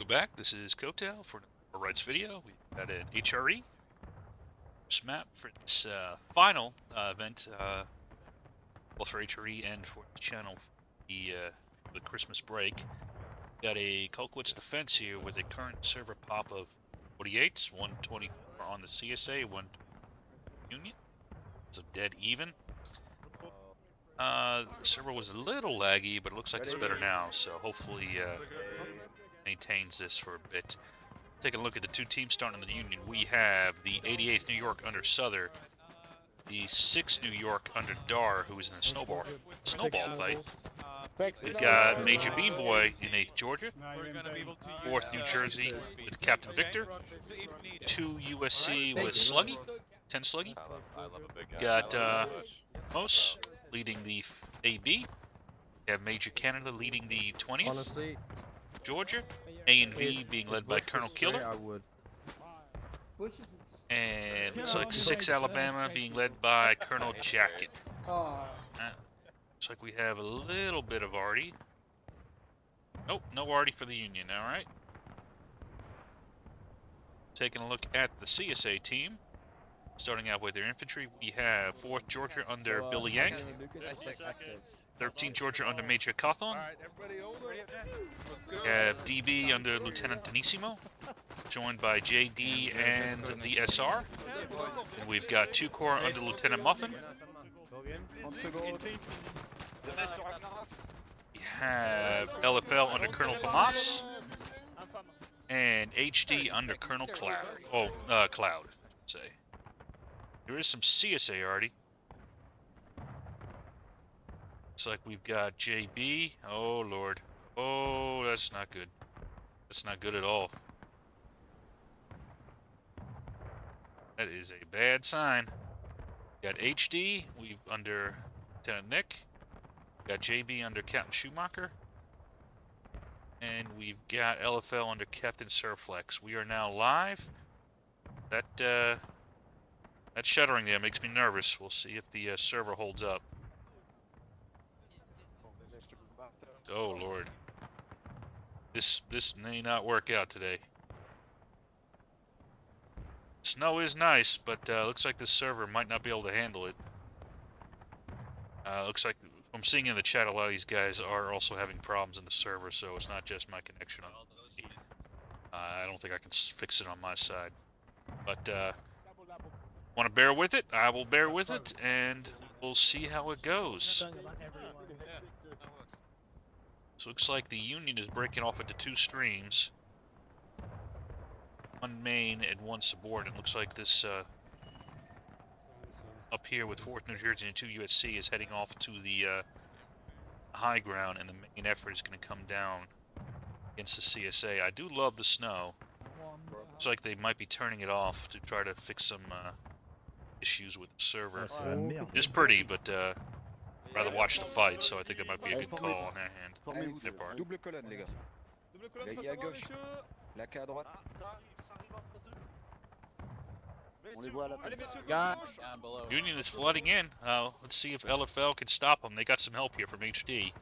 Welcome back. This is Coattail for the Rights video. We've got an HRE map for this final event, both for HRE and for the channel for the Christmas break. Got a Colquitt's defense here with a current server pop of 48s, 124 on the CSA, 1 Union. So dead even. The server was a little laggy, but it looks like it's better now, so hopefully maintains this for a bit. Taking a look at the two teams starting in the Union, we have the 88th New York under Souther, the 6th New York under Dar, who is in the snowball fight. We've got Major Bean Boy in 8th Georgia, 4th New Jersey with Captain Victor, 2 USC with Sluggy, 10 Sluggy. Got Mos leading the AB. We have Major Canada leading the 20th. Honestly, Georgia, A and V being led by Colonel Killer, and looks like 6 Alabama being led by Colonel Jacket. Looks like we have a little bit of Artie. Nope, no Artie for the Union, alright. Taking a look at the CSA team. Starting out with their infantry, we have 4th Georgia under Billy Yang, 13th Georgia under Major Cawthon. We have DB under Lieutenant Denissimo, joined by JD and the SR. And we've got 2 Corps under Lieutenant Muffin. We have LFL under Colonel Famas, and HD under Colonel Cloud. Cloud, say. There is some CSA already. Looks like we've got JB. Oh, Lord. Oh, that's not good. That's not good at all. That is a bad sign. We got HD. We've under Lieutenant Nick. We got JB under Captain Schumacher. And we've got LFL under Captain Surflex. We are now live. That shuddering there makes me nervous. We'll see if the server holds up. Oh, Lord. This may not work out today. Snow is nice, but looks like this server might not be able to handle it. Looks like, I'm seeing in the chat, a lot of these guys are also having problems in the server, so it's not just my connection. I don't think I can fix it on my side. But, want to bear with it? I will bear with it, and we'll see how it goes. So it looks like the Union is breaking off into 2 streams. 1 main and 1 subordinate. Looks like this up here with 4th New Jersey and 2 USC is heading off to the high ground, and the main effort is going to come down against the CSA. I do love the snow. Looks like they might be turning it off to try to fix some issues with the server. It's pretty, but I'd rather watch the fight, so I think it might be a good call on their hand. Their part. Double colonne, les gars. Les à gauche. La quai à droite. On les voit à la Union is flooding in. Let's see if LFL can stop them. They got some help here from HD.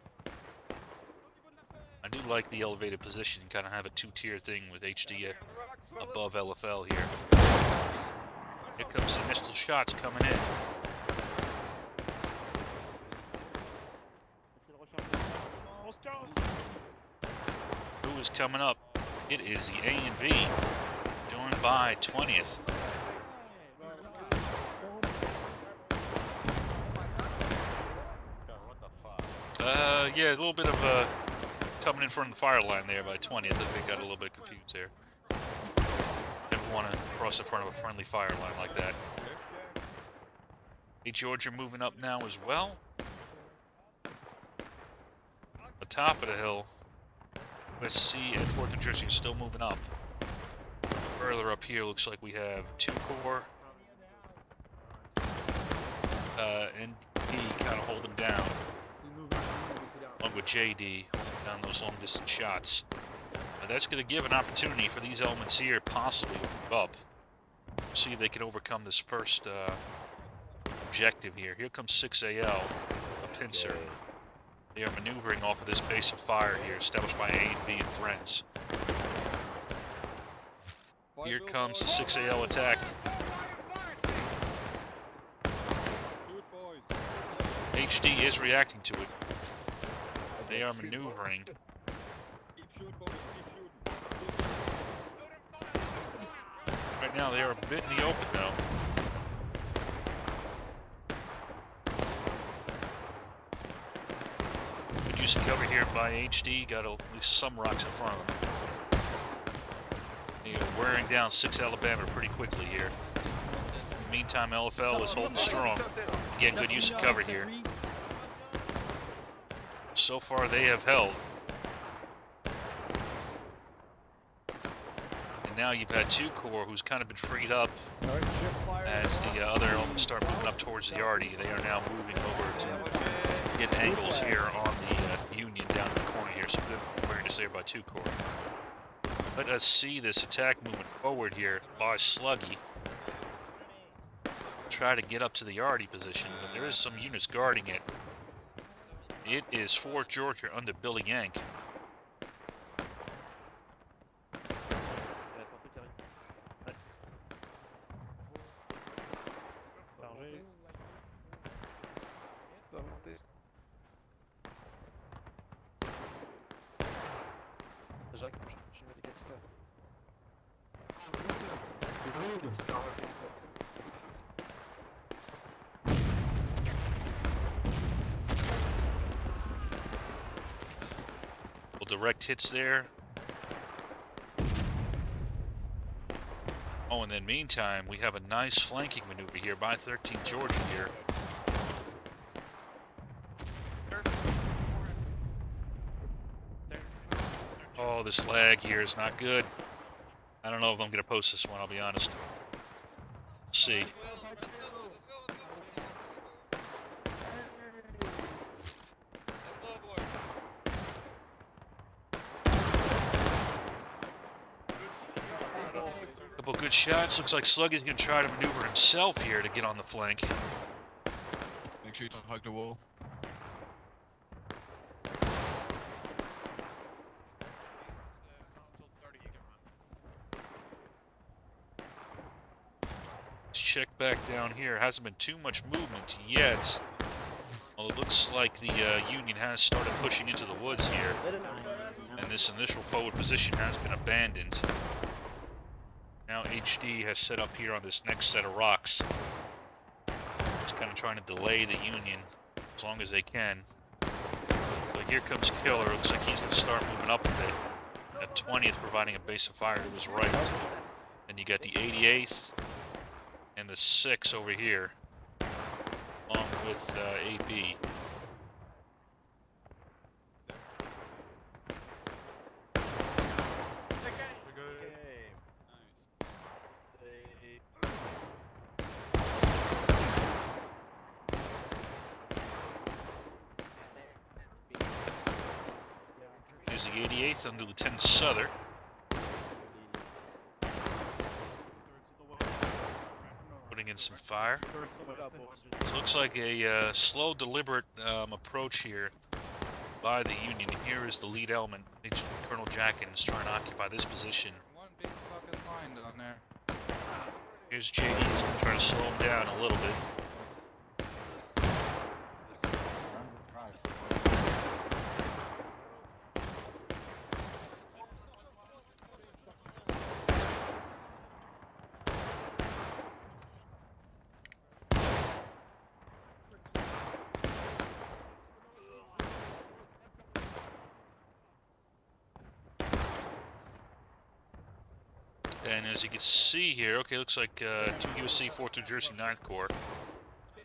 I do like the elevated position. Kind of have a 2-tier thing with HD above LFL here. Here comes the missile shots coming in. Who is coming up? It is the A and V, joined by 20th. Yeah, a little bit of coming in front of the fire line there by 20th. I think they got a little bit confused there. Didn't want to cross in front of a friendly fire line like that. Hey, Georgia moving up now as well. The top of the hill, USC and 4th New Jersey is still moving up. Further up here, looks like we have 2 Corps and B kind of holding down, along with JD holding down those long distance shots. That's going to give an opportunity for these elements here possibly to move up. See if they can overcome this first objective here. Here comes 6AL, a pincer. They are maneuvering off of this base of fire here, established by A and V and friends. Here comes the 6AL attack. HD is reacting to it. They are maneuvering. Right now, they are a bit in the open, though. Good use of cover here by HD. Got at least some rocks in front of them. They are wearing down 6 Alabama pretty quickly here. Meantime, LFL is holding strong. Again, good use of cover here. So far, they have held. And now you've had 2 Corps who's kind of been freed up as the other elements start moving up towards the Arty. They are now moving over to get angles here on the Union down in the corner here. So good awareness there by 2 Corps. Let us see this attack moving forward here by Sluggy. Try to get up to the Arty position, but there is some units guarding it. It is Fort Georgia under Billy Yank. Direct hits there. Oh, and then meantime, we have a nice flanking maneuver here by 13 Georgia here. Oh, this lag here is not good. I don't know if I'm going to post this one, I'll be honest. Let's see. Couple good shots. Looks like Sluggy's going to try to maneuver himself here to get on the flank. Make sure you don't hug the wall. Check back down here. Hasn't been too much movement yet. Well, it looks like the Union has started pushing into the woods here. And this initial forward position has been abandoned. Now HD has set up here on this next set of rocks. Just kind of trying to delay the Union as long as they can. But here comes Killer. Looks like he's going to start moving up a bit. At 20th, providing a base of fire to his right. And you got the 88th and the 6 over here, along with AB. Here's the 88th under Lieutenant Souther. Putting in some fire. So it looks like a slow, deliberate approach here by the Union. Here is the lead element, Colonel Jackins, trying to occupy this position. One big fucking line down there. Here's JD, he's going to try to slow him down a little bit. And as you can see here, okay, looks like 2 USC, 4th New Jersey, 9th Corps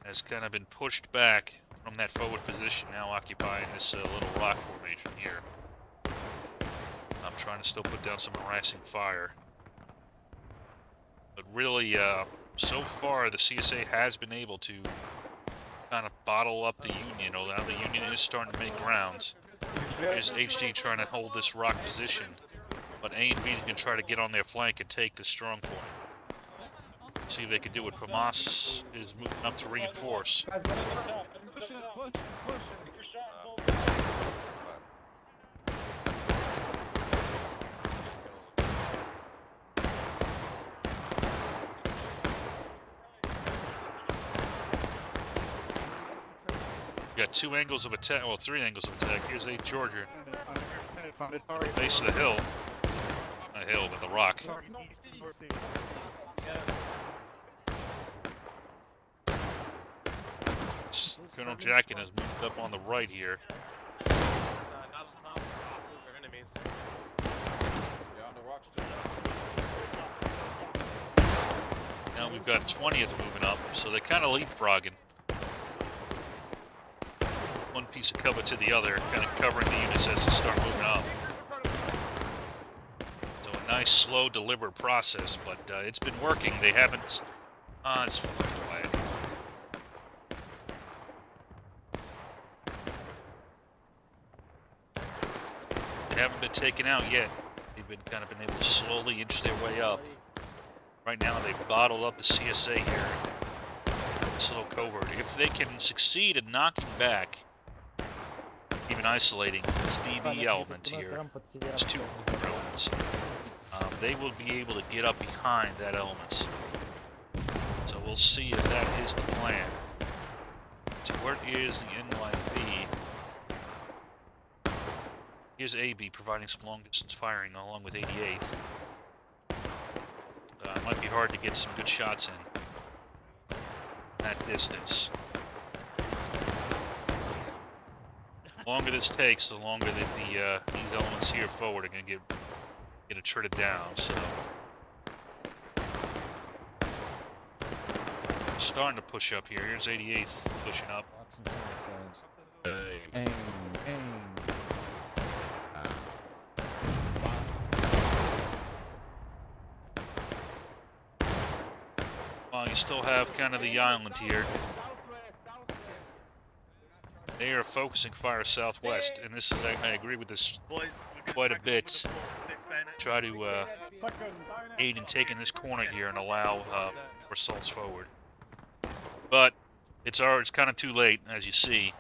has kind of been pushed back from that forward position, now occupying this little rock formation here. I'm trying to still put down some harassing fire. But really, so far, the CSA has been able to kind of bottle up the Union, although now the Union is starting to make grounds. Here's HD trying to hold this rock position. But A and B can try to get on their flank and take the strong point. See if they can do it. Famas is moving up to reinforce. We got two angles of attack, well, three angles of attack. Here's 8 Georgia. Base of the hill. Not a hill, but the rock. Colonel Jacken has moved up on the right here. Now we've got 20th moving up, so they're kind of leapfrogging. One piece of cover to the other, kind of covering the units as they start moving up. So a nice, slow, deliberate process, but it's been working. They haven't... it's fucking quiet. They haven't been taken out yet. They've been able to slowly inch their way up. Right now, they've bottled up the CSA here. This little covert. If they can succeed in knocking back, even isolating this DB element here, these two elements, they will be able to get up behind that element. So we'll see if that is the plan. So where is the NYB? Here's AB providing some long-distance firing along with 88th. It might be hard to get some good shots in that distance. The longer this takes, the longer that these elements here forward are going to get attrited down. So starting to push up here. Here's 88th pushing up. Aim. Well, you still have kind of the island here. They are focusing fire southwest, and this is, I agree with this quite a bit. Try to aid in taking this corner here and allow assaults forward. But it's kind of too late, as you see.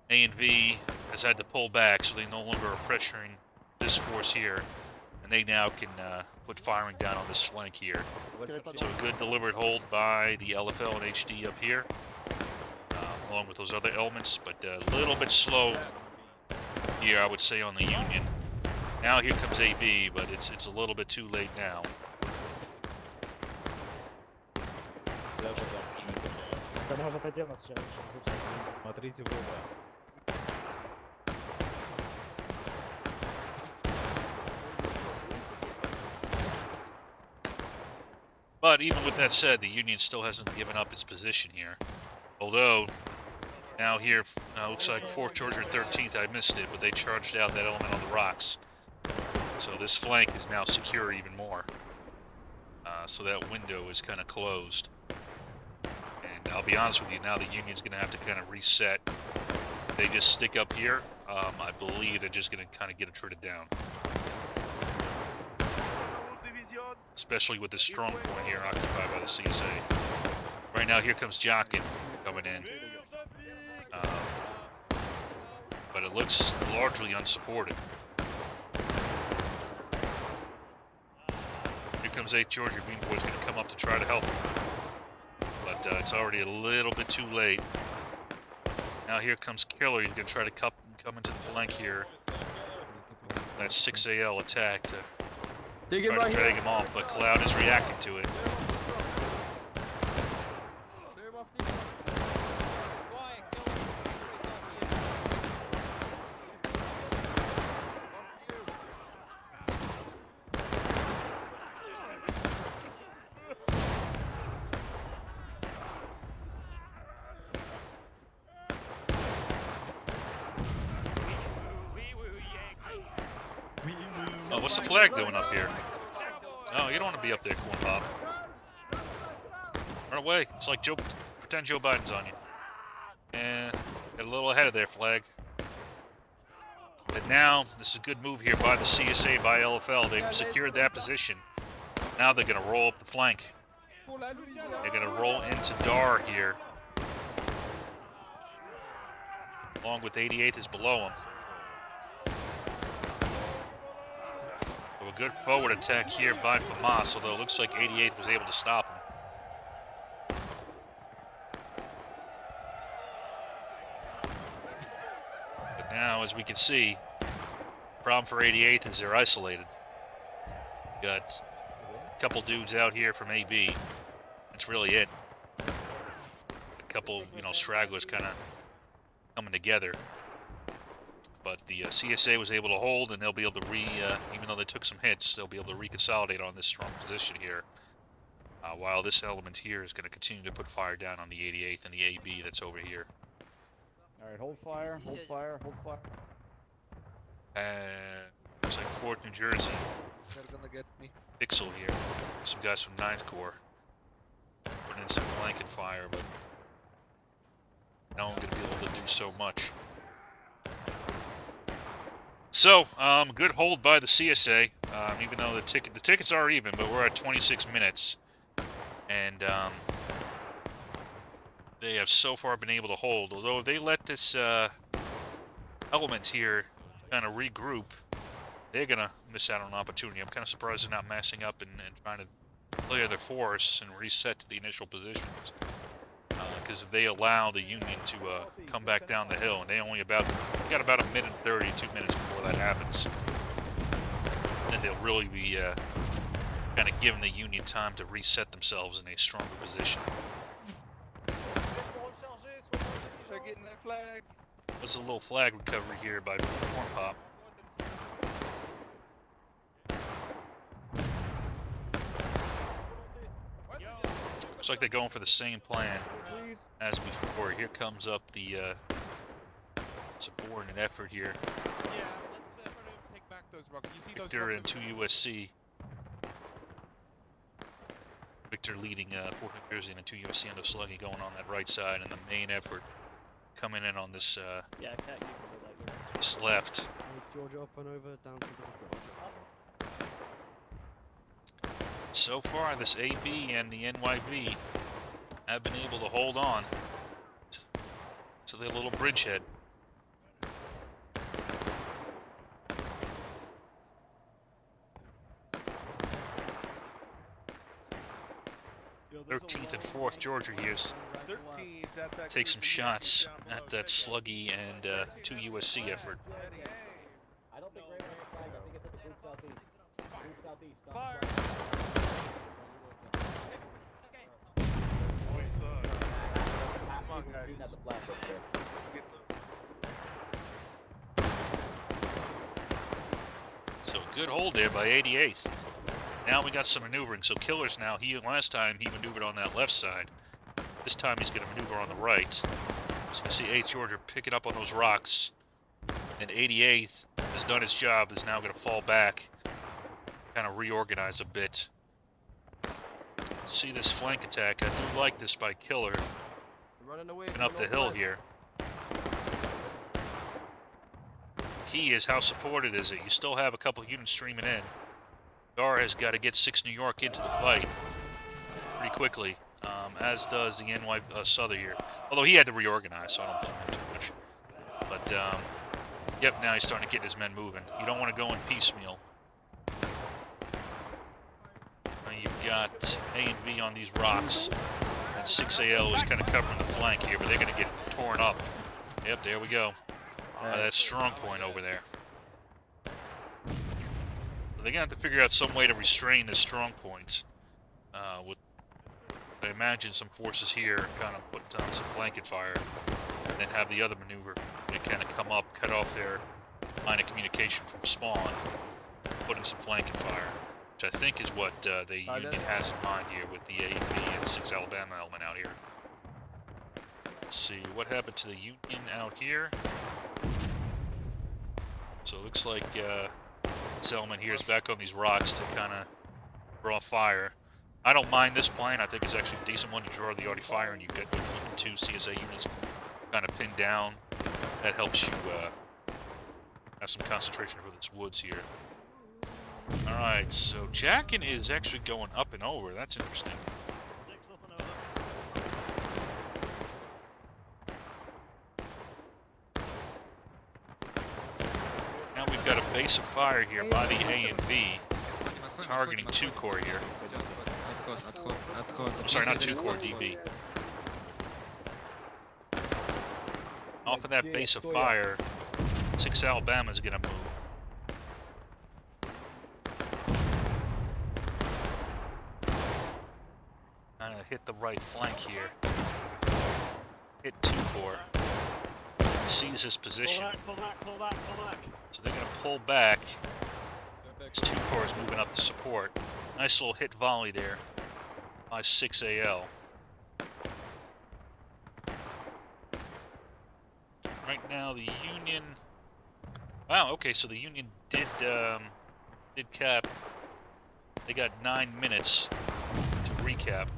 A and V has had to pull back, so they no longer are pressuring this force here, and they now can put firing down on this flank here. So a good deliberate hold by the LFL and HD up here, along with those other elements, but a little bit slow here, I would say, on the Union. Now here comes AB, but it's a little bit too late now. But even with that said, the Union still hasn't given up its position here. Although, now here, looks like 4th Georgia and 13th, I missed it, but they charged out that element on the rocks. So this flank is now secure even more. So that window is kind of closed. And I'll be honest with you, now the Union's going to have to kind of reset. If they just stick up here, I believe they're just going to kind of get attrited down. Especially with this strong point here occupied by the CSA. Right now, here comes Jockin coming in. But it looks largely unsupported. Here comes 8 Georgia. Green Boy's going to come up to try to help him. But it's already a little bit too late. Now here comes Killer. He's going to try to come into the flank here. That 6AL attack to try to drag him off, but Cloud is reacting to it. Oh, what's the flag doing up here? Oh, you don't want to be up there, Corn Pop. Run away. It's like pretend Joe Biden's on you. And get a little ahead of their flag. But now, this is a good move here by the CSA, by LFL. They've secured that position. Now they're going to roll up the flank. They're going to roll into Dar here. Along with 88th is below them. So a good forward attack here by Famas, although it looks like 88th was able to stop him. as we can see, problem for 88th is they're isolated. Got a couple dudes out here from AB. That's really it. A couple, stragglers kind of coming together. But the CSA was able to hold, and they'll be able to even though they took some hits, they'll be able to reconsolidate on this strong position here. While this element here is going to continue to put fire down on the 88th and the AB that's over here. All right, hold fire, hold fire, hold fire. Looks like 4th New Jersey. They're gonna get me. Pixel here. Some guys from 9th Corps. Putting in some flanking fire, but no one going to be able to do so much. So, good hold by the CSA, even though the tickets are even, but we're at 26 minutes. And they have so far been able to hold. Although if they let this element here kind of regroup, they're going to miss out on an opportunity. I'm kind of surprised they're not massing up and trying to clear their force and reset to the initial positions. Because if they allow the Union to come back down the hill, and they got about a minute 30, 2 minutes before that happens, then they'll really be kind of giving the Union time to reset themselves in a stronger position. There's a little flag recovery here by Corn Pop. Looks like they're going for the same plan as before. Here comes up the subordinate effort here. Yeah, let's take back those rockets. You see Victor and 2 USC. Victor leading 4th New Jersey and 2 USC under Sluggy going on that right side, and the main effort coming in on this this left. Georgia up and over down to the So far, this AB and the NYV have been able to hold on to their little bridgehead. Thirteenth and 4th Georgia here take some shots at that Sluggy and 2 USC effort. I don't think Raymond has a flag. I think it's at the group southeast. Group southeast. Fire! Come on, guys. Have the flag up there. So good hold there by 88th. Now we got some maneuvering. So Killer's now, last time he maneuvered on that left side. This time he's going to maneuver on the right. So you see 8th Georgia picking up on those rocks. And 88th has done his job, is now going to fall back. Kind of reorganize a bit. See this flank attack. I do like this by Killer. running away. And up the hill here. Key is how supported is it. You still have a couple units streaming in. Gar has got to get 6 New York into the fight pretty quickly, as does the NY Souther here. Although he had to reorganize, so I don't blame him too much. But, yep, now he's starting to get his men moving. You don't want to go in piecemeal. You've got A and B on these rocks, and 6AL is kind of covering the flank here, but they're going to get torn up. Yep, there we go. That strong point over there. They're going to have to figure out some way to restrain the strong points. With, I imagine, some forces here kind of put down some flanking fire, and then have the other maneuver. They kind of come up, cut off their line of communication from spawn, put in some flanking fire, which I think is what the Union has in mind here with the A and B and 6 Alabama element out here. Let's see, what happened to the Union out here? So it looks like this element here is back on these rocks to kind of draw fire. I don't mind this plan. I think it's actually a decent one to draw the arty fire, and you get 2 CSA units kind of pinned down. That helps you have some concentration over this woods here. Alright, so Jackin is actually going up and over. That's interesting. Now we've got a base of fire here by the A and B, targeting 2 Corps here. I'm sorry, not 2 Corps, DB. Off of that base of fire, 6 Alabama's gonna move. Hit the right flank here. Hit 2 Corps. Seize his position. Pull back, pull back, pull back. So they're gonna pull back. It's 2 Corps moving up to support. Nice little hit volley there by 6 AL. Right now the Union. Wow. Okay, so the Union did cap. They got 9 minutes to recap.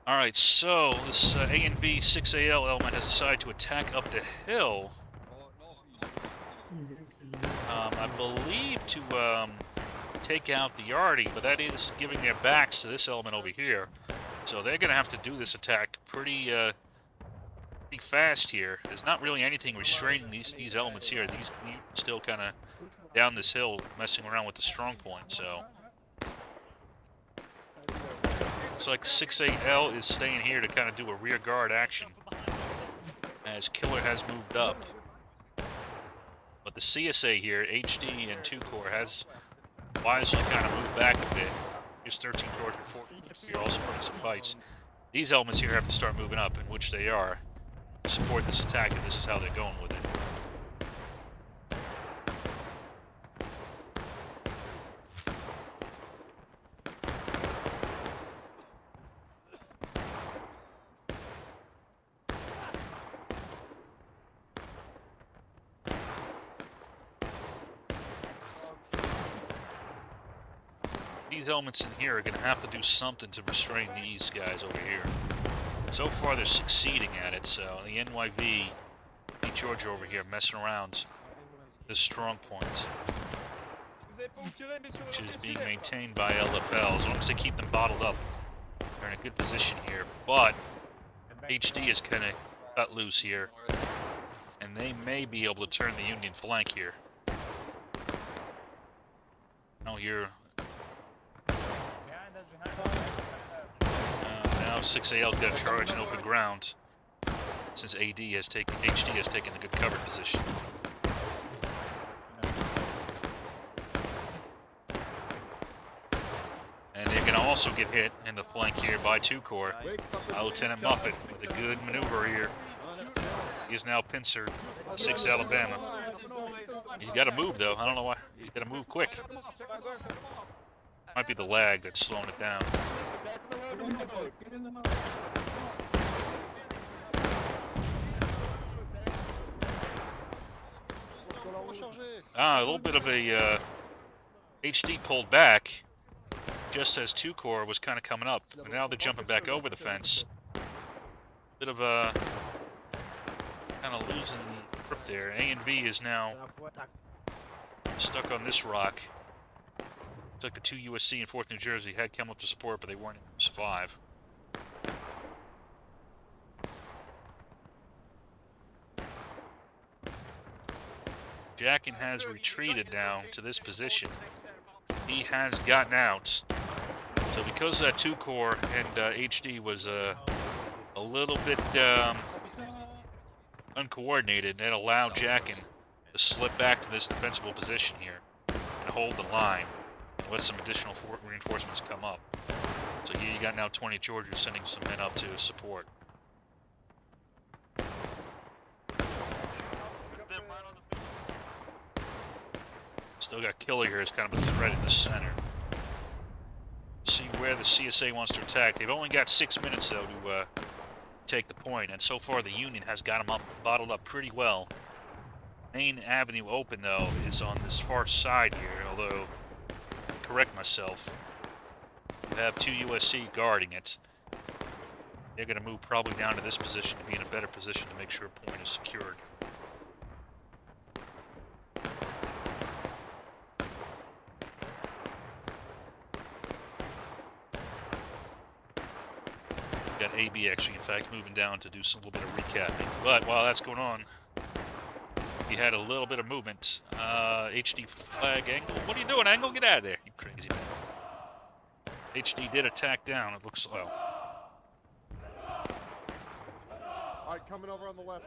Alright, so this A&B 6AL element has decided to attack up the hill. I believe to take out the Yardie, but that is giving their backs to this element over here. So they're going to have to do this attack pretty fast here. There's not really anything restraining these elements here. These still kind of down this hill messing around with the strong point, so... Looks like 6AL is staying here to kind of do a rear guard action as Killer has moved up. But the CSA here, HD and 2 Corps, has wisely kind of moved back a bit. Here's 13 Georgia 14 here also putting some fights. These elements here have to start moving up, in which they are, to support this attack, and this is how they're going with it. These elements in here are going to have to do something to restrain these guys over here. So far, they're succeeding at it, so the NYV, Georgia over here, messing around this strong point, which is being maintained by LFL. As long as they keep them bottled up, they're in a good position here. But HD is kind of cut loose here, and they may be able to turn the Union flank here. Now you're... now 6AL's got to charge in open ground since HD has taken a good covered position. And they're going to also get hit in the flank here by 2 Corps. Lieutenant Muffet with a good maneuver here. He is now pincered 6 Alabama. He's got to move though. I don't know why. He's got to move quick. Might be the lag that's slowing it down. A little bit of a HD pulled back just as 2 Corps was kind of coming up. And now they're jumping back over the fence. Bit of a kind of losing the grip there. A and B is now stuck on this rock. Looks like the 2 USC and 4th New Jersey had come up to support, but they weren't able to survive. Jackin has retreated now to this position. He has gotten out. So because that 2 Corps and HD was a little bit uncoordinated, that allowed Jackin to slip back to this defensible position here and hold the line. Let some additional reinforcements come up. So here you got now 20 Georgia sending some men up to support. Still got Killer here as kind of a threat in the center. See where the CSA wants to attack. They've only got 6 minutes though to take the point, and so far the Union has got them up, bottled up pretty well. Main avenue open though is on this far side here, although correct myself. We have 2 USC guarding it. They're going to move probably down to this position to be in a better position to make sure a point is secured. Got AB actually, in fact, moving down to do some little bit of recapping. But while that's going on, we had a little bit of movement. HD flag Angle. What are you doing, Angle? Get out of there, you crazy man. HD did attack down. It looks well. Alright, coming over on the left.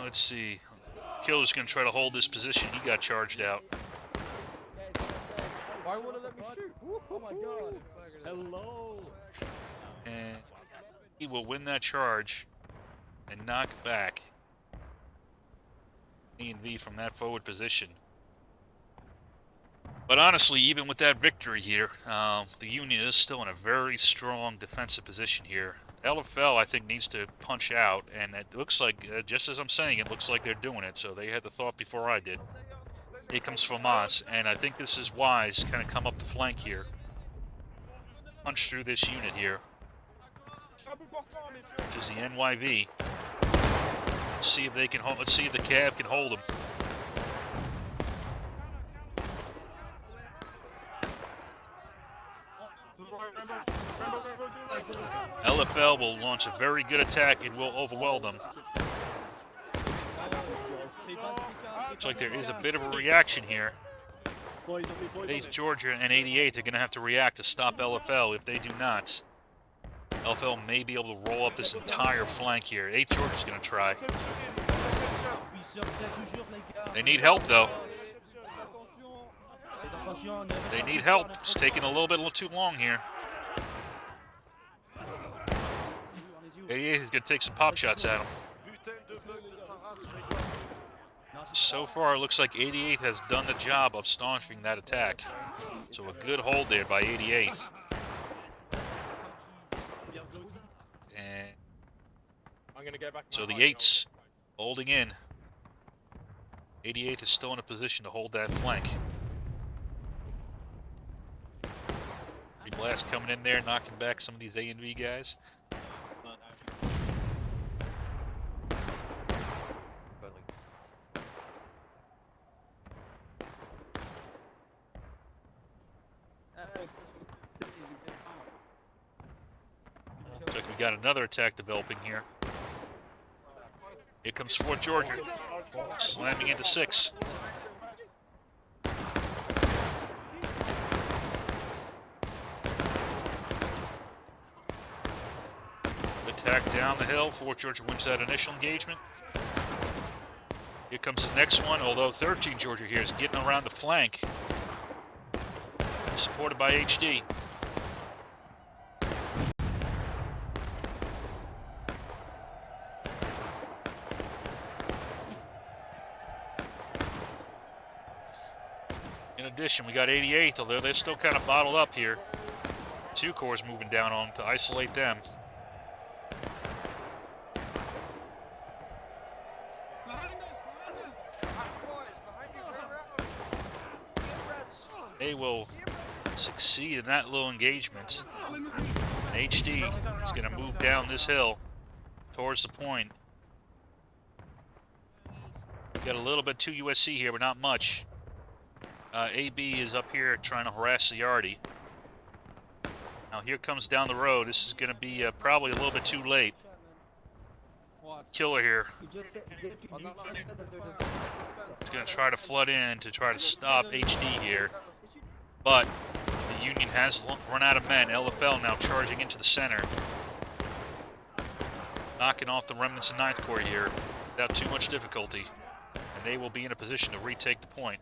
Let's see. Killer's gonna try to hold this position. He got charged out. Why won't it let me shoot? Oh my god. Hello. And he will win that charge and knock back A&V from that forward position. But honestly, even with that victory here, the Union is still in a very strong defensive position here. LFL, I think, needs to punch out, and it looks like, just as I'm saying, it looks like they're doing it, so they had the thought before I did. Here comes Famas, and I think this is wise, kind of come up the flank here. Punch through this unit here, which is the NYV. Let's see if they can hold, let's see if the Cav can hold them. LFL will launch a very good attack and will overwhelm them. Looks like there is a bit of a reaction here. 8th Georgia and 88th are going to have to react to stop LFL. If they do not, LFL may be able to roll up this entire flank here. 8th Georgia's going to try. They need help, though. They need help. It's taking a little bit too long here. 88 is going to take some pop shots at him. So far, it looks like 88 has done the job of staunching that attack. So a good hold there by 88. And so the 8's holding in. 88 is still in a position to hold that flank. Blast coming in there, knocking back some of these A&V guys. Looks like we got another attack developing here. Here comes 4th Georgia, slamming into 6. Attack down the hill. 4th Georgia wins that initial engagement. Here comes the next one, although 13th Georgia here is getting around the flank. Supported by HD. In addition, we got 88th, although they're still kind of bottled up here. 2 corps moving down on them to isolate them. They will succeed in that little engagement. And HD is going to move down this hill towards the point. Got a little bit 2 USC here, but not much. AB is up here trying to harass the Yardy. Now here comes down the road. This is going to be probably a little bit too late. Killer here. He's going to try to flood in to try to stop HD here. But the Union has run out of men. LFL now charging into the center. Knocking off the remnants of 9th Corps here without too much difficulty. And they will be in a position to retake the point.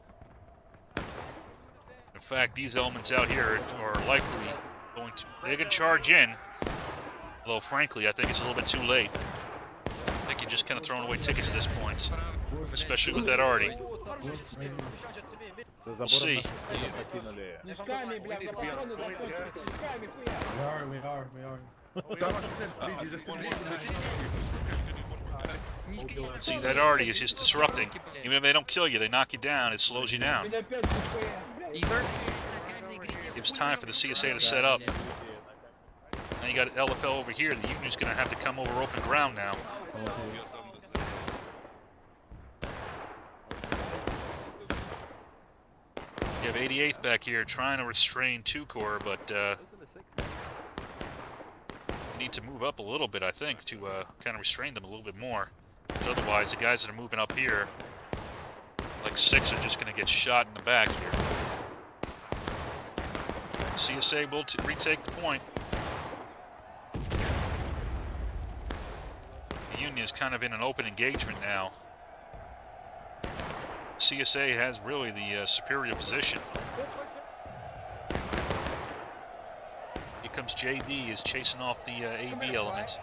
In fact, these elements out here are likely going to... They can charge in. Although, frankly, I think it's a little bit too late. I think you're just kind of throwing away tickets at this point. Especially with that Artie. We'll see. We are. See, that Artie is just disrupting. Even if they don't kill you, they knock you down, it slows you down. Gives time for the CSA to set up. Now you got LFL over here. The Union's going to have to come over open ground now. You have 88th back here trying to restrain 2 Corps, but you need to move up a little bit, I think, to kind of restrain them a little bit more. because otherwise the guys that are moving up here, like 6, are just going to get shot in the back here. CSA will retake the point. The Union is kind of in an open engagement now. CSA has really the superior position. Here comes JD, is chasing off the AB element.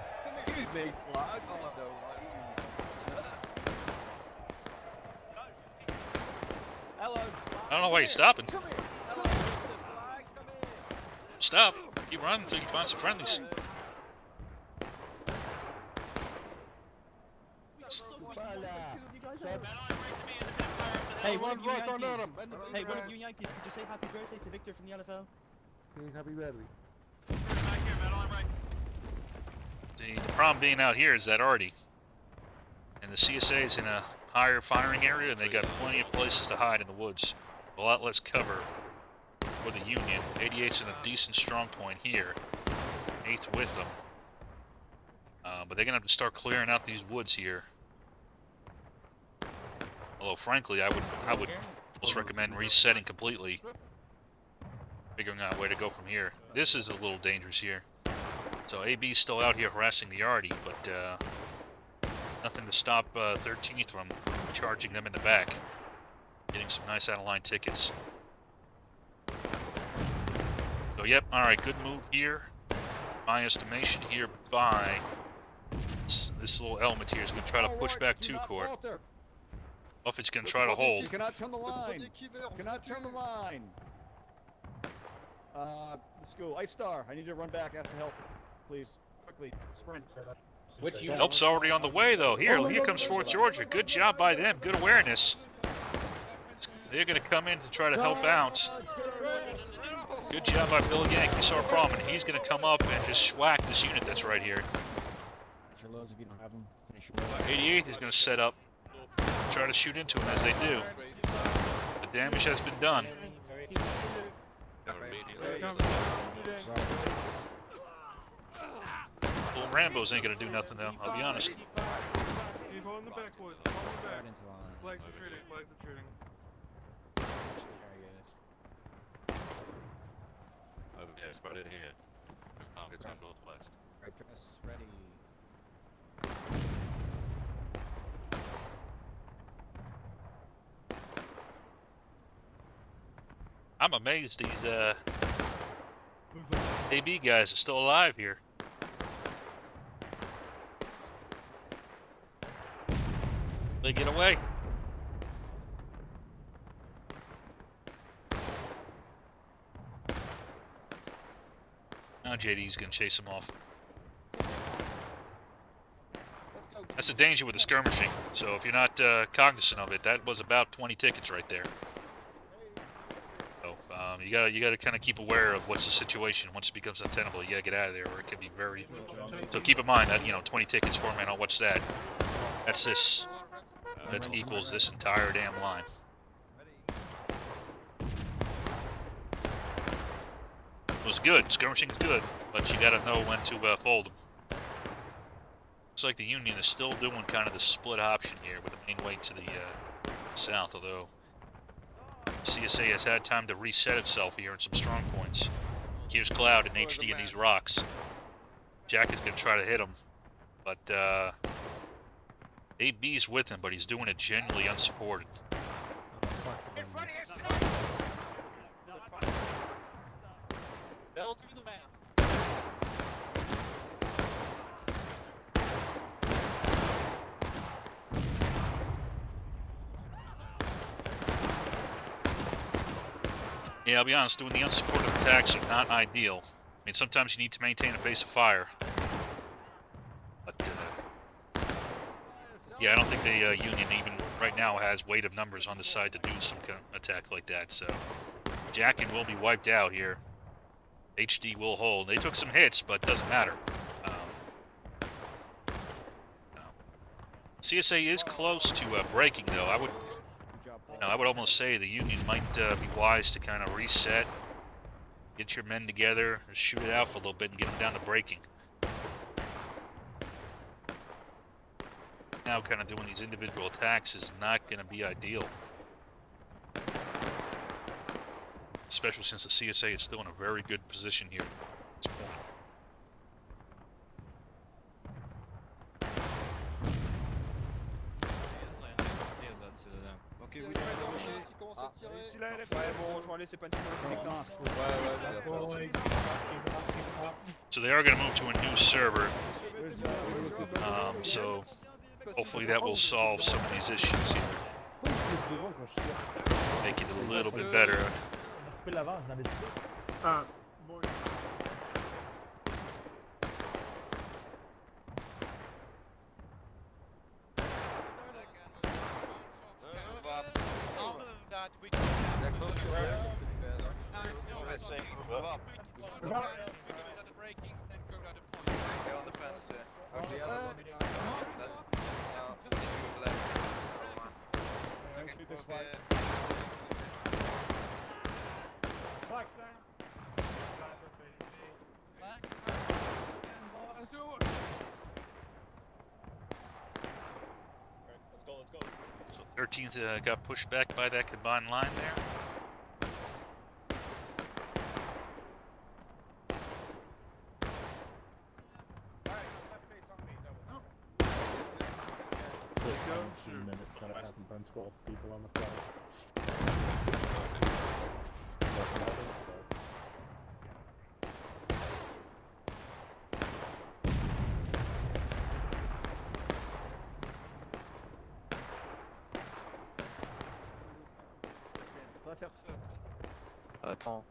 I don't know why he's stopping. Stop. Keep running until you find some friendlies. Hey, one of you Right on Yankees. him. Hey, one of you Yankees, could you say happy birthday to Victor from the LFL? Happy birthday. The problem being out here is that Artie. And the CSA is in a higher firing area, and they got plenty of places to hide in the woods. A lot less cover for the Union. 88's in a decent strong point here. 8th with them. But they're going to have to start clearing out these woods here. Although, frankly, I would almost recommend resetting completely. Figuring out where to go from here. This is a little dangerous here. So AB's still out here harassing the Artie, but nothing to stop 13th from charging them in the back. Getting some nice out-of-line tickets. So, yep, alright, good move here. My estimation here by this little element here is going to try to push back 2 court. Buffett's going to try to hold. You cannot turn the line. Cannot turn the line. Let's go. Ice Star, I need you to run back. Ask for help, please. Quickly. Sprint. Help's already on the way, though. Here comes Fort Georgia. Good job by them. Good awareness. They're going to come in to try to help out. Good job by Bill Yank. We saw a problem, and he's going to come up and just schwack this unit that's right here. 88th is going to set up. Try to shoot into him as they do. The damage has been done. Little Rambo's ain't gonna do nothing though, I'll be honest. Keep holding the back, boys. Hold the back. Flags are shooting. Flags are shooting. Over here, spread it here. Targets on northwest. Right press, ready. I'm amazed these AB guys are still alive here. They get away. Now JD's gonna chase him off. That's the danger with the skirmishing. So if you're not cognizant of it, that was about 20 tickets right there. So you gotta kind of keep aware of what's the situation. Once it becomes untenable, you gotta get out of there, or it can be very. So keep in mind that 20 tickets, 4 men. What's that? That's this. That equals this entire damn line. It was good. Skirmishing is good, but you gotta know when to fold them. Looks like the Union is still doing kind of the split option here with the main weight to the south, although CSA has had time to reset itself here in some strong points. Here's Cloud and HD in these rocks. Jack is going to try to hit him, but AB's with him, but he's doing it genuinely unsupported. Bell through the map. Yeah, I'll be honest, doing the unsupported attacks are not ideal. I mean, sometimes you need to maintain a base of fire. But, yeah, I don't think the Union even right now has weight of numbers on the side to do some kind of attack like that, so Jackin will be wiped out here. HD will hold. They took some hits, but doesn't matter. CSA is close to breaking, though. I would almost say the Union might be wise to kind of reset, get your men together, and shoot it out for a little bit and get them down to breaking. now kind of doing these individual attacks is not going to be ideal. Especially since the CSA is still in a very good position here at this point. Ok, vous devez Qui commence à tirer. Ouais, bon, rejoins-les, c'est pas une simulation d'exemple. So they are going to move to a new server. So hopefully that will solve some of these issues here. Make it a little bit better. Other than that, we can another breaking and go down the point. On the fence here. Let's go. So 13th got pushed back by that combined line there. Minutes that it hasn't been 12 people on the flight. On va faire feu. Attends.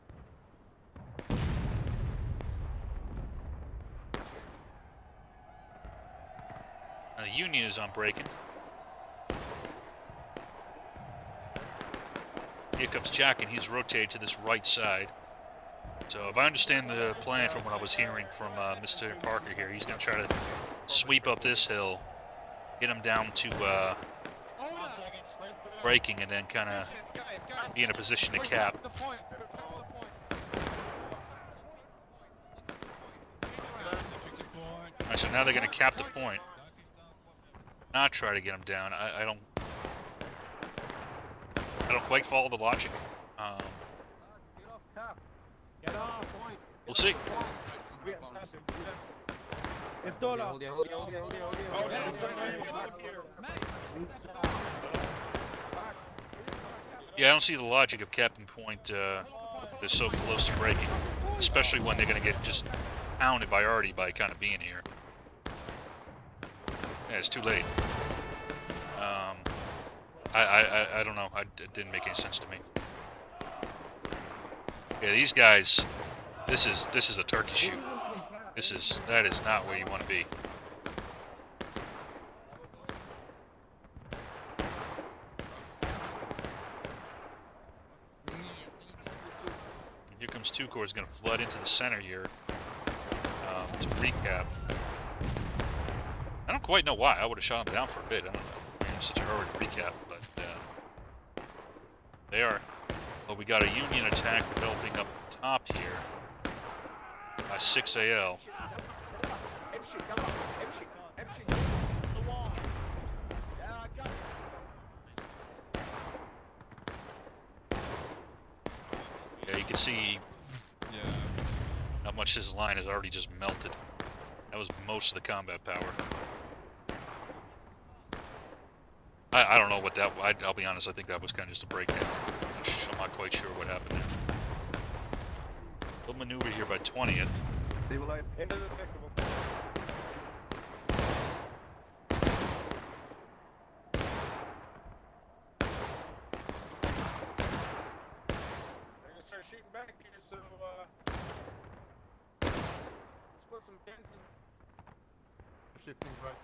The Union is on breaking. Here comes Jack, and he's rotated to this right side. So if I understand the plan from what I was hearing from Mr. Parker here, he's going to try to sweep up this hill, get him down to breaking, and then kind of be in a position to cap. The point. Alright, so now they're going to cap the point. Not try to get him down. I don't quite follow the logic. We'll see. Yeah, I don't see the logic of capping point. They're so close to breaking, especially when they're going to get just pounded by Artie by kind of being here. Yeah, it's too late. I don't know. It didn't make any sense to me. Yeah, these guys. This is a turkey shoot. That is not where you want to be. Here comes Two Corps is going to flood into the center here to recap. I don't quite know why. I would have shot him down for a bit. I don't know. I'm in such a hurry to recap, but they are. Well, we got a Union attack developing up top here by 6AL. Yeah, you can see how much his line has already just melted. That was most of the combat power. I don't know what that. I'll be honest. I think that was kind of just a breakdown. I'm not quite sure what happened there. Little maneuver here by 20th. Start shooting back here, so let's put some pins in. Shifting right.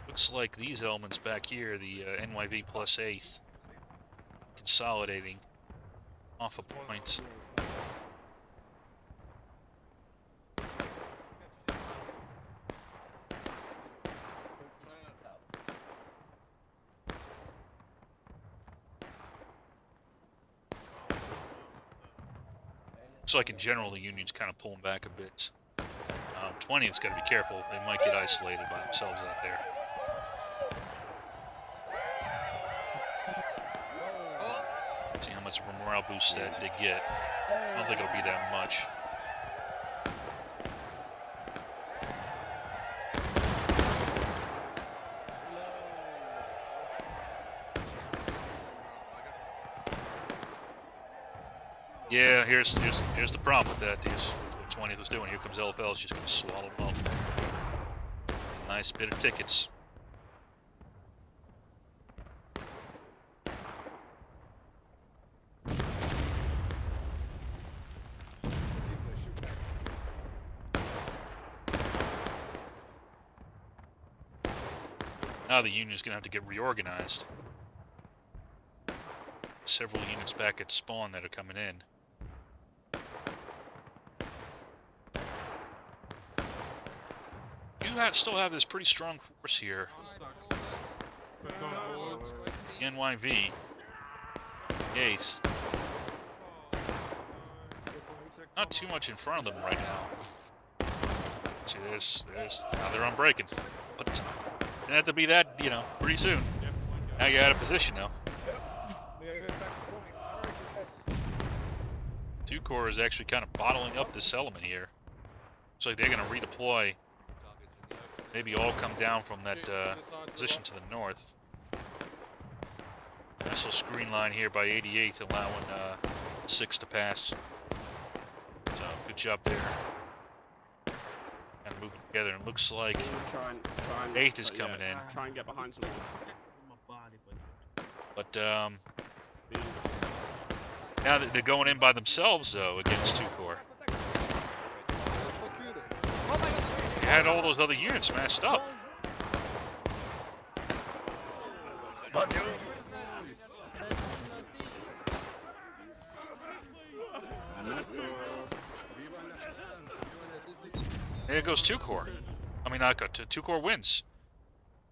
Looks like these elements back here, the NYV plus 8th, consolidating off a point. Looks like in general the Union's kind of pulling back a bit. 20th's got to be careful. They might get isolated by themselves out there. See how much of a morale boost that they get. I don't think it'll be that much. Yeah, here's the problem with that. Is what 20th was doing. Here comes LFL. It's just going to swallow them up. Nice bit of tickets. Now the Union's going to have to get reorganized. Several units back at spawn that are coming in. You still have this pretty strong force here. The NYV. Ace. Not too much in front of them right now. See, now they're unbreaking. But it didn't have to be that, you know, pretty soon. Now you're out of position now. 2 Corps is actually kind of bottling up this element here. Looks like they're going to redeploy. Maybe all come down from that position to the north. Nice little screen line here by 88th, allowing 6 to pass. So good job there. Kind of moving together. And it looks like 8th is coming in. Try and get behind someone. But now that they're going in by themselves, though, against 2 Corps. You had all those other units messed up. There goes 2 Corps. I mean, not good. 2 Corps wins.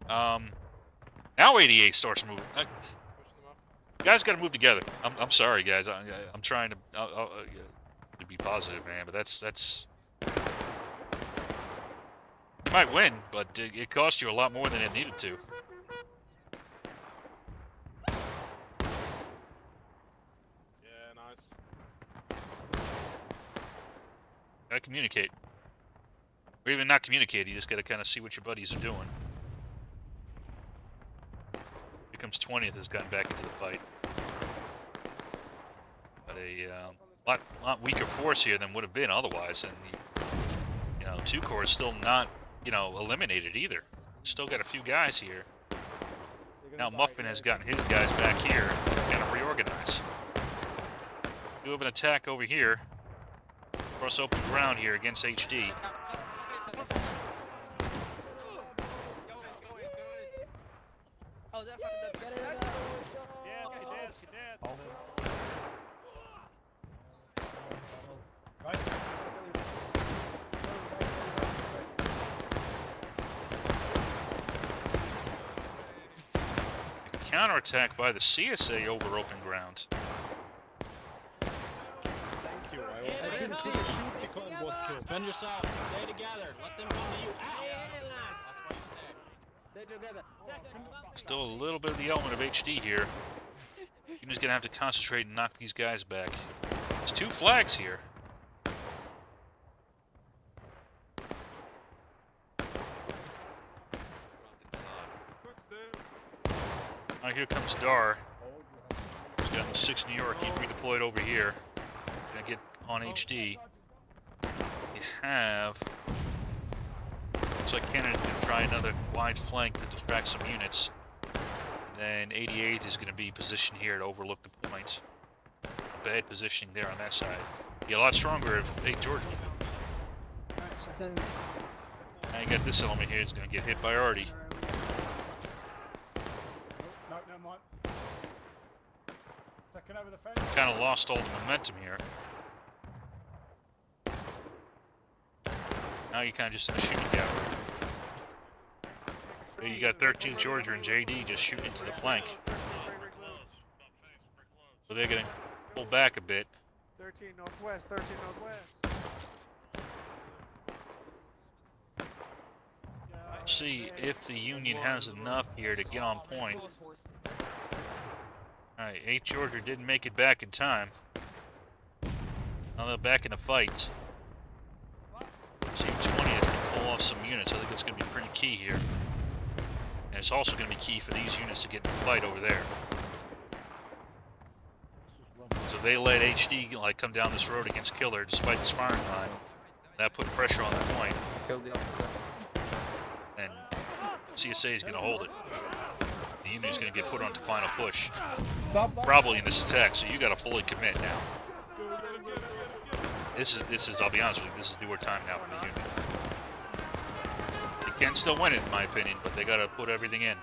Now 88 starts moving. You guys got to move together. I'm sorry, guys. I'm trying to be positive, man. But that's. You might win, but it cost you a lot more than it needed to. Yeah, nice. Gotta communicate. Or even not communicate, you just gotta kind of see what your buddies are doing. Here comes 20th has gotten back into the fight. But a lot weaker force here than would have been otherwise, and you know, 2 Corps is still not, you know, eliminated either. Still got a few guys here. Now Muffin has gotten his guys back here. Gotta reorganize. Do have an attack over here. Cross open ground here against HD. Counterattack by the CSA over open ground. Defend yourself. Stay together. Let them come to you. Ow! That's why you stay. Stay together. Still a little bit of the element of HD here. You're just gonna have to concentrate and knock these guys back. There's 2 flags here. Now here comes Dar. He's got the 6 New York. He redeployed over here. Gonna get on HD. You have. Looks like Canada's gonna try another wide flank to distract some units. And then 88 is gonna be positioned here to overlook the point. Bad positioning there on that side. Be a lot stronger if 8 George would. Now you got this element here. It's gonna get hit by Artie. Kind of lost all the momentum here. Now you kind of just in a shooting gallery. So you got 13 Georgia and JD just shooting into the flank. So they're going to pull back a bit. 13 northwest, 13 northwest. See if the Union has enough here to get on point. Alright, 8th Georgia didn't make it back in time. Now they're back in the fight. See if 20th can pull off some units. I think that's going to be pretty key here. And it's also going to be key for these units to get in the fight over there. So they let HD like come down this road against Killer despite this firing line. That put pressure on the point. Killed the officer. And CSA is going to hold it. The Union is going to get put onto final push. Probably in this attack, so you got to fully commit now. This is, I'll be honest with you, this is do or time now for the Union. They can still win it, in my opinion, but they got to put everything in.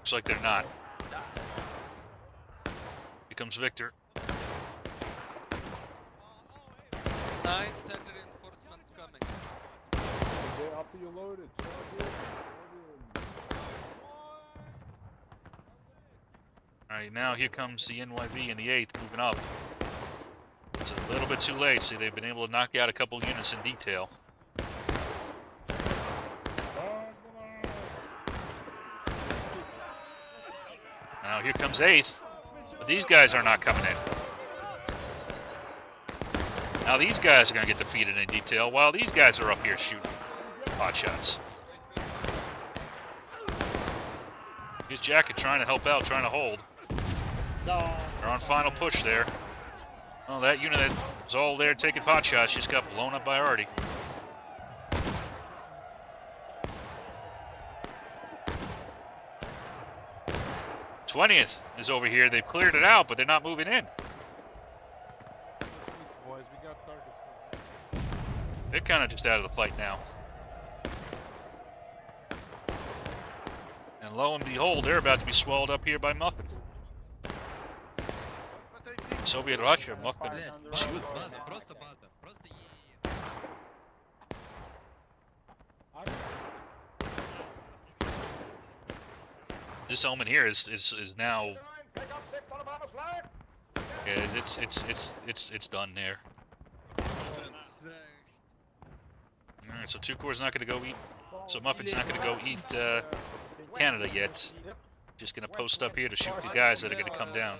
Looks like they're not. Here comes Victor. 9, 10 reinforcements coming. After you loaded, Alright, now here comes the NYV and the 8th moving up. It's a little bit too late. See, they've been able to knock out a couple units in detail. Now here comes 8th. But these guys are not coming in. Now these guys are going to get defeated in detail while these guys are up here shooting hot shots. Here's Jacket trying to help out, trying to hold. They're on final push there. Oh, that unit that was all there taking pot shots just got blown up by Artie. '20th is over here. They've cleared it out, but they're not moving in. Boys, we got targets. They're kind of just out of the fight now. And lo and behold, they're about to be swallowed up here by Muffin. Soviet Russia, Muffin. This element here is now. Yeah, it's done there. All right, so 2 Corps not going to go eat. So Muffin's not going to go eat Canada yet. Just going to post up here to shoot the guys that are going to come down.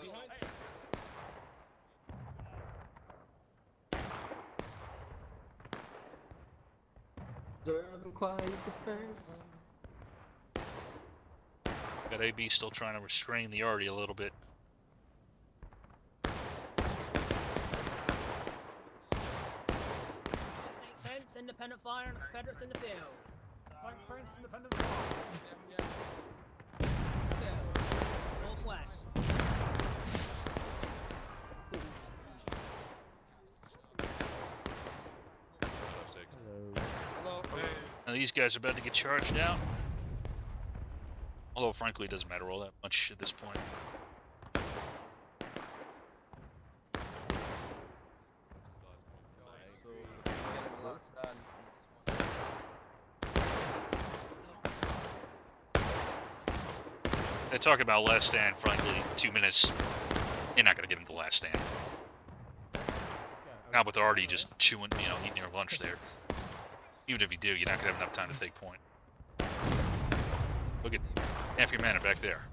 Got AB still trying to restrain the Artie a little bit. Fence, independent fire, and Confederates in the field. Flank fence, independent fire. Northwest. Now these guys are about to get charged out. Although, frankly, it doesn't matter all that much at this point. They're talking about last stand, frankly, 2 minutes. You're not going to get them to last stand. Now, but they're already just chewing, eating their lunch there. Even if you do, you're not going to have enough time to take point. Look at half your men are back there.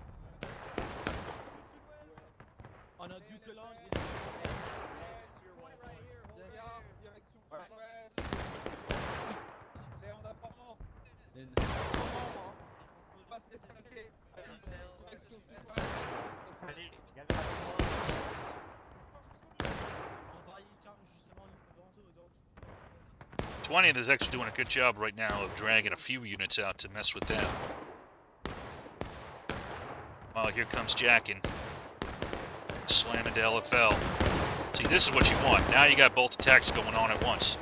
'20th is actually doing a good job right now of dragging a few units out to mess with them. Oh, here comes Jackin. Slamming to LFL. See, this is what you want. Now you got both attacks going on at once.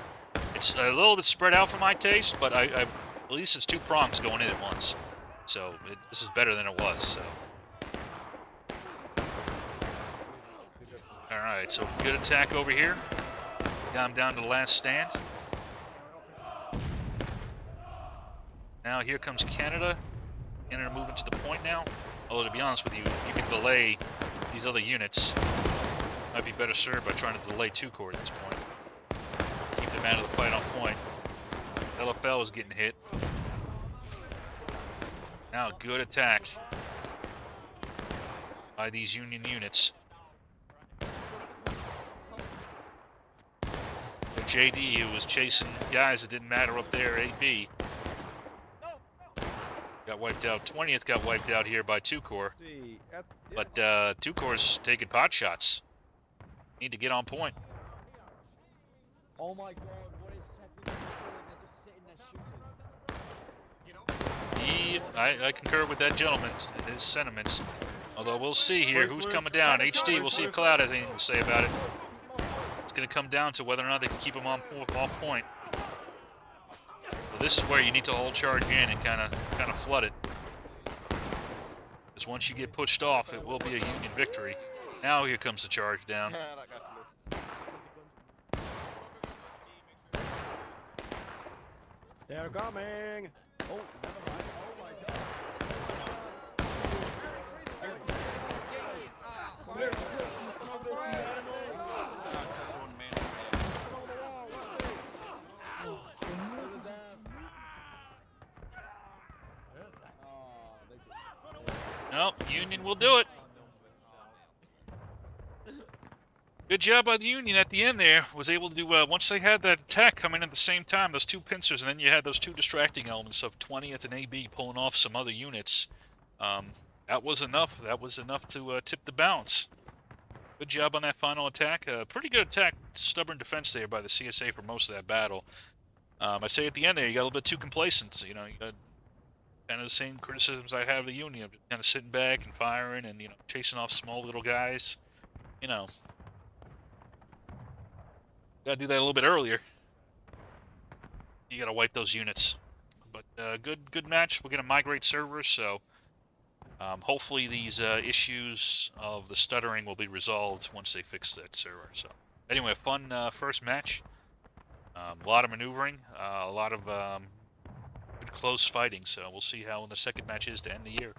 It's a little bit spread out for my taste, but at least it's 2 prongs going in at once. So this is better than it was. So. All right, so good attack over here. Got him down to the last stand. Now here comes Canada. in and moving to the point now. Although, to be honest with you, you can delay these other units. Might be better served by trying to delay 2 Corps at this point. Keep them out of the fight on point. LFL is getting hit. Now, good attack by these Union units. The JD, who was chasing guys that didn't matter up there, AB, got wiped out. 20th got wiped out here by 2 Corps. But 2 Corps taking pot shots. Need to get on point. Oh my god, what is second? They're just sitting there shooting. I concur with that gentleman and his sentiments. Although we'll see here who's coming down. HD, we'll see if Cloud has anything to say about it. It's going to come down to whether or not they can keep him on off point. So this is where you need to hold charge in and kind of flood it. Because once you get pushed off, it will be a Union victory. Now here comes the charge down. They're coming. Oh, never mind. Oh my god. Come here. Nope, Union will do it. Good job by the Union at the end there. Was able to do, once they had that attack coming at the same time, those 2 pincers, and then you had those 2 distracting elements of 20th and AB pulling off some other units. That was enough. That was enough to tip the balance. Good job on that final attack. Pretty good attack, stubborn defense there by the CSA for most of that battle. I say at the end there, you got a little bit too complacent. You know, you got kind of the same criticisms I have of the Union, kind of sitting back and firing and, you know, chasing off small little guys. You know, gotta do that a little bit earlier. You gotta wipe those units. But good match. We're gonna migrate servers, so hopefully these issues of the stuttering will be resolved once they fix that server. So anyway, fun first match. A lot of maneuvering, a lot of good close fighting. So we'll see how the second match is to end the year.